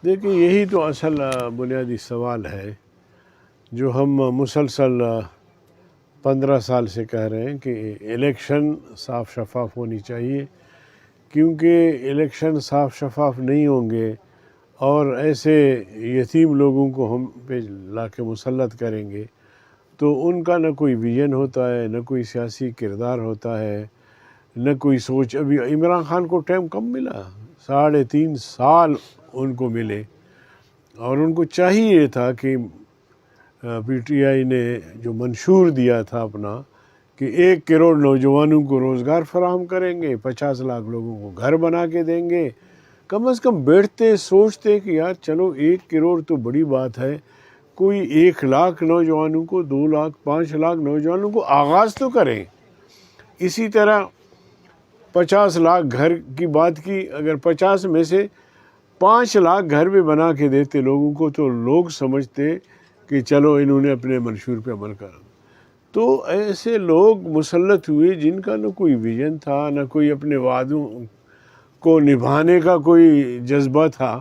دیکھیں یہی تو اصل بنیادی سوال ہے جو ہم مسلسل 15 سال سے کہہ رہے ہیں کہ الیکشن صاف شفاف ہونی چاہیے، کیونکہ الیکشن صاف شفاف نہیں ہوں گے اور ایسے یتیم لوگوں کو ہم پہ لا کے مسلط کریں گے تو ان کا نہ کوئی ویژن ہوتا ہے، نہ کوئی سیاسی کردار ہوتا ہے، نہ کوئی سوچ۔ ابھی عمران خان کو ٹائم کم ملا، 3.5 سال ان کو ملے، اور ان کو چاہیے تھا کہ پی ٹی آئی نے جو منشور دیا تھا اپنا کہ 1 کروڑ نوجوانوں کو روزگار فراہم کریں گے، 50 لاکھ لوگوں کو گھر بنا کے دیں گے، کم از کم بیٹھتے سوچتے کہ یار چلو 1 کروڑ تو بڑی بات ہے، کوئی 1 لاکھ نوجوانوں کو، 2 لاکھ 5 لاکھ نوجوانوں کو آغاز تو کریں۔ اسی طرح 50 لاکھ گھر کی بات کی، اگر 50 میں سے 5 لاکھ گھر بھی بنا کے دیتے لوگوں کو تو لوگ سمجھتے کہ چلو انہوں نے اپنے منشور پہ عمل کر۔ تو ایسے لوگ مسلط ہوئے جن کا نہ کوئی ویژن تھا، نہ کوئی اپنے وعدوں کو نبھانے کا کوئی جذبہ تھا۔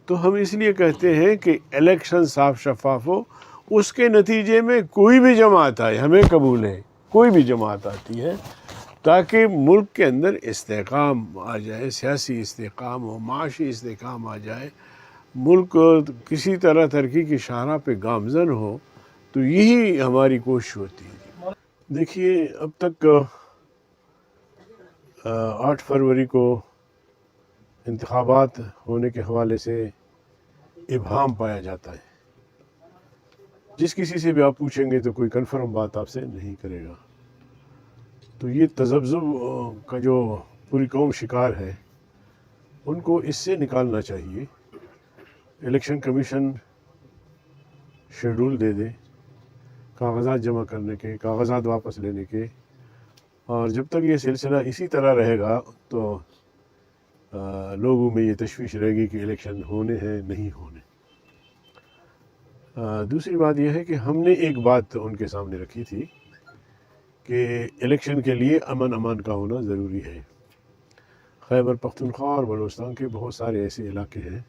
تو ہم اس لیے کہتے ہیں کہ الیکشن صاف شفاف ہو، اس کے نتیجے میں کوئی بھی جماعت آئے، ہمیں قبول ہے کوئی بھی جماعت آتی ہے، تاکہ ملک کے اندر استحکام آ جائے، سیاسی استحکام ہو، معاشی استحکام آ جائے، ملک کسی طرح ترقی کی شاہراہ پہ گامزن ہو، تو یہی ہماری کوشش ہوتی ہے۔ دیکھیے اب تک 8 فروری کو انتخابات ہونے کے حوالے سے ابہام پایا جاتا ہے۔ جس کسی سے بھی آپ پوچھیں گے تو کوئی کنفرم بات آپ سے نہیں کرے گا۔ تو یہ تذبذب کا جو پوری قوم شکار ہے، ان کو اس سے نکالنا چاہیے۔ الیکشن کمیشن شیڈول دے دے کاغذات جمع کرنے کے، کاغذات واپس لینے کے، اور جب تک یہ سلسلہ اسی طرح رہے گا تو لوگوں میں یہ تشویش رہے گی کہ الیکشن ہونے ہیں نہیں ہونے۔ دوسری بات یہ ہے کہ ہم نے ایک بات ان کے سامنے رکھی تھی کہ الیکشن کے لیے امان کا ہونا ضروری ہے۔ خیبر پختونخوا اور بلوچستان کے بہت سارے ایسے علاقے ہیں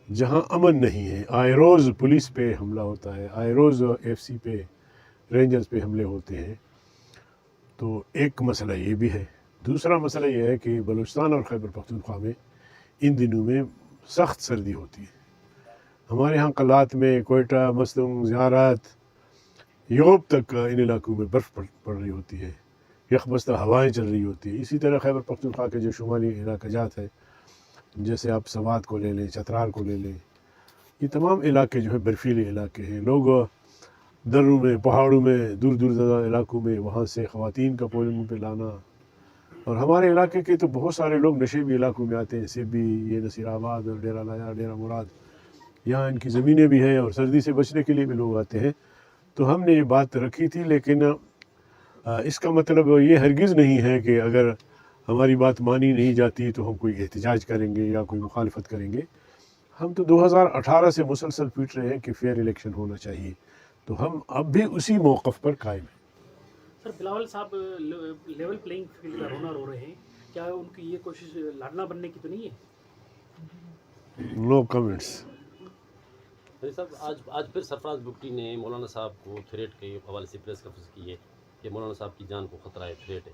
جہاں امن نہیں ہے، آئے روز پولیس پہ حملہ ہوتا ہے، آئے روز ایف سی پہ، رینجرز پہ حملے ہوتے ہیں۔ تو ایک مسئلہ یہ بھی ہے۔ دوسرا مسئلہ یہ ہے کہ بلوچستان اور خیبر پختونخوا میں ان دنوں میں سخت سردی ہوتی ہے۔ ہمارے ہاں قلات میں، کوئٹہ، مستنگ، زیارات، یوب تک ان علاقوں میں برف پڑ رہی ہوتی ہے، یخ بستہ ہوائیں چل رہی ہوتی ہیں۔ اسی طرح خیبر پختونخوا کے جو شمالی علاقہ جات ہے، جیسے آپ سوات کو لے لیں، چترال کو لے لیں، یہ تمام علاقے جو ہے برفیلے علاقے ہیں۔ لوگ دروں میں، پہاڑوں میں، دور دور دراز علاقوں میں وہاں سے خواتین کا پولنگ پہ لانا، اور ہمارے علاقے کے تو بہت سارے لوگ نشیبی علاقوں میں آتے ہیں، سبی، یہ نصیر آباد اور ڈیرہ لایا، ڈیرہ مراد، یہاں ان کی زمینیں بھی ہیں اور سردی سے بچنے کے لیے بھی لوگ آتے ہیں۔ تو ہم نے یہ بات رکھی تھی، لیکن اس کا مطلب یہ ہرگز نہیں ہے کہ اگر ہماری بات مانی نہیں جاتی تو ہم کوئی احتجاج کریں گے یا کوئی مخالفت کریں گے۔ ہم تو 2018 سے مسلسل پیٹ رہے ہیں کہ فیئر الیکشن ہونا چاہیے، تو ہم اب بھی اسی موقف پر قائم ہیں۔ سر بلاول صاحب لیول پلینگ فیلڈ کا رونر ہو رہے ہیں، کیا ان کی یہ کوشش لاڈلا بننے کی تو نہیں ہے؟ نو کمنٹس۔ صاحب آج پھر سرفراز بگٹی نے مولانا صاحب کو تھریٹ کے حوالے سے پریس کانفرنس کی ہے کہ مولانا صاحب کی جان کو خطرہ ہے، تھریٹ ہے،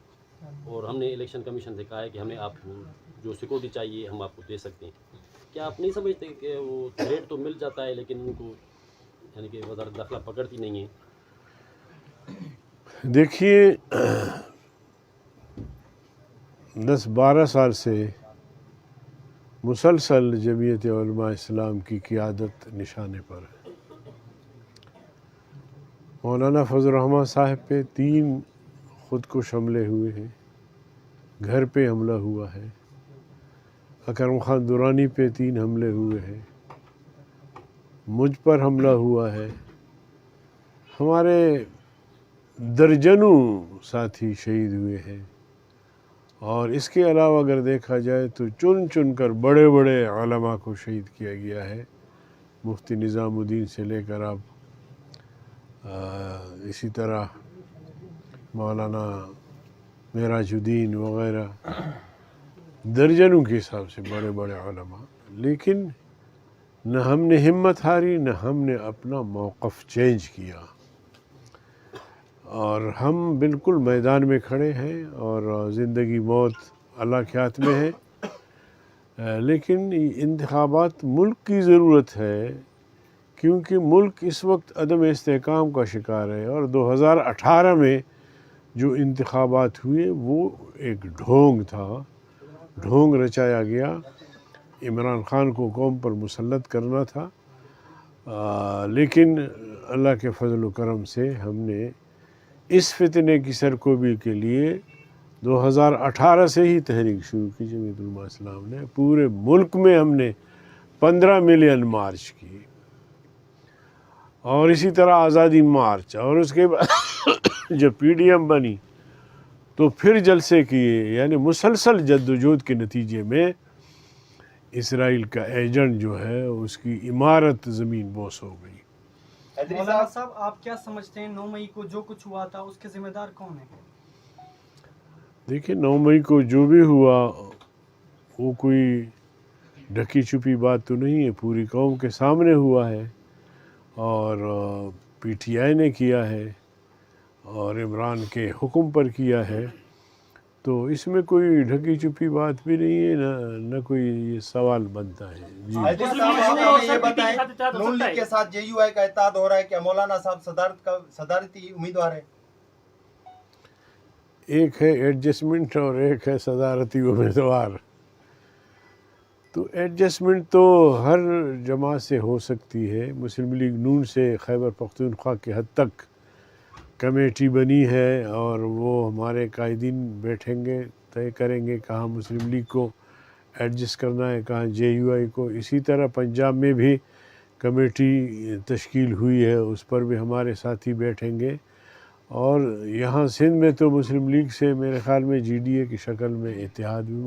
اور ہم نے الیکشن کمیشن سے کہا ہے کہ ہمیں آپ کو جو سیکورٹی چاہیے ہم آپ کو دے سکتے ہیں۔ کیا آپ نہیں سمجھتے کہ وہ تھریٹ تو مل جاتا ہے لیکن ان کو یعنی کہ وزارت داخلہ پکڑتی نہیں ہے؟ دیکھیے 10-12 سال سے مسلسل جمعیت علماء اسلام کی قیادت نشانے پر ہے۔ مولانا فضل الرحمن صاحب پہ 3 خودکش حملے ہوئے ہیں، گھر پہ حملہ ہوا ہے، اکرم خان درانی پہ 3 حملے ہوئے ہیں، مجھ پر حملہ ہوا ہے، ہمارے درجنوں ساتھی شہید ہوئے ہیں، اور اس کے علاوہ اگر دیکھا جائے تو چن چن کر بڑے بڑے علماء کو شہید کیا گیا ہے، مفتی نظام الدین سے لے کر آپ اسی طرح مولانا معراج الدین وغیرہ، درجنوں کے حساب سے بڑے بڑے علماء۔ لیکن نہ ہم نے ہمت ہاری، نہ ہم نے اپنا موقف چینج کیا، اور ہم بالکل میدان میں کھڑے ہیں، اور زندگی موت اللہ کے ہاتھ میں ہے۔ لیکن انتخابات ملک کی ضرورت ہے، کیونکہ ملک اس وقت عدم استحکام کا شکار ہے، اور 2018 میں جو انتخابات ہوئے وہ ایک ڈھونگ تھا، ڈھونگ رچایا گیا، عمران خان کو قوم پر مسلط کرنا تھا۔ لیکن اللہ کے فضل و کرم سے ہم نے اس فتنے کی سرکوبی کے لیے 2018 سے ہی تحریک شروع کی جمعیت علماء اسلام نے۔ پورے ملک میں ہم نے 15 ملین مارچ کی، اور اسی طرح آزادی مارچ، اور اس کے بعد جب پی ڈی ایم بنی تو پھر جلسے کیے، یعنی مسلسل جدوجہد کے نتیجے میں اسرائیل کا ایجنٹ جو ہے اس کی عمارت زمین بوس ہو گئی۔ مولانا صاحب، آپ کیا سمجھتے ہیں 9 مئی کو جو کچھ ہوا تھا اس کے ذمہ دار کون ہیں؟ دیکھیں، 9 مئی کو جو بھی ہوا وہ کوئی ڈھکی چھپی بات تو نہیں ہے، پوری قوم کے سامنے ہوا ہے، اور پی ٹی آئی نے کیا ہے، اور عمران کے حکم پر کیا ہے، تو اس میں کوئی ڈھکی چھپی بات بھی نہیں ہے، نہ کوئی یہ سوال بنتا ہے۔ جی حیدر صاحب، آپ ہمیں یہ بتائیں، نون لیگ کے ساتھ جے یو آئی کا اتحاد ہو رہا ہے، کیا مولانا صاحب صدارتی امیدوار ہیں؟ ایک ہے ایڈجسٹمنٹ اور ایک ہے صدارتی امیدوار۔ تو ایڈجسٹمنٹ تو ہر جماعت سے ہو سکتی ہے۔ مسلم لیگ نون سے خیبر پختونخوا کے حد تک کمیٹی بنی ہے، اور وہ ہمارے قائدین بیٹھیں گے، طے کریں گے کہاں مسلم لیگ کو ایڈجسٹ کرنا ہے، کہاں جے یو آئی کو۔ اسی طرح پنجاب میں بھی کمیٹی تشکیل ہوئی ہے، اس پر بھی ہمارے ساتھی بیٹھیں گے، اور یہاں سندھ میں تو مسلم لیگ سے میرے خیال میں جی ڈی اے کی شکل میں اتحاد بھی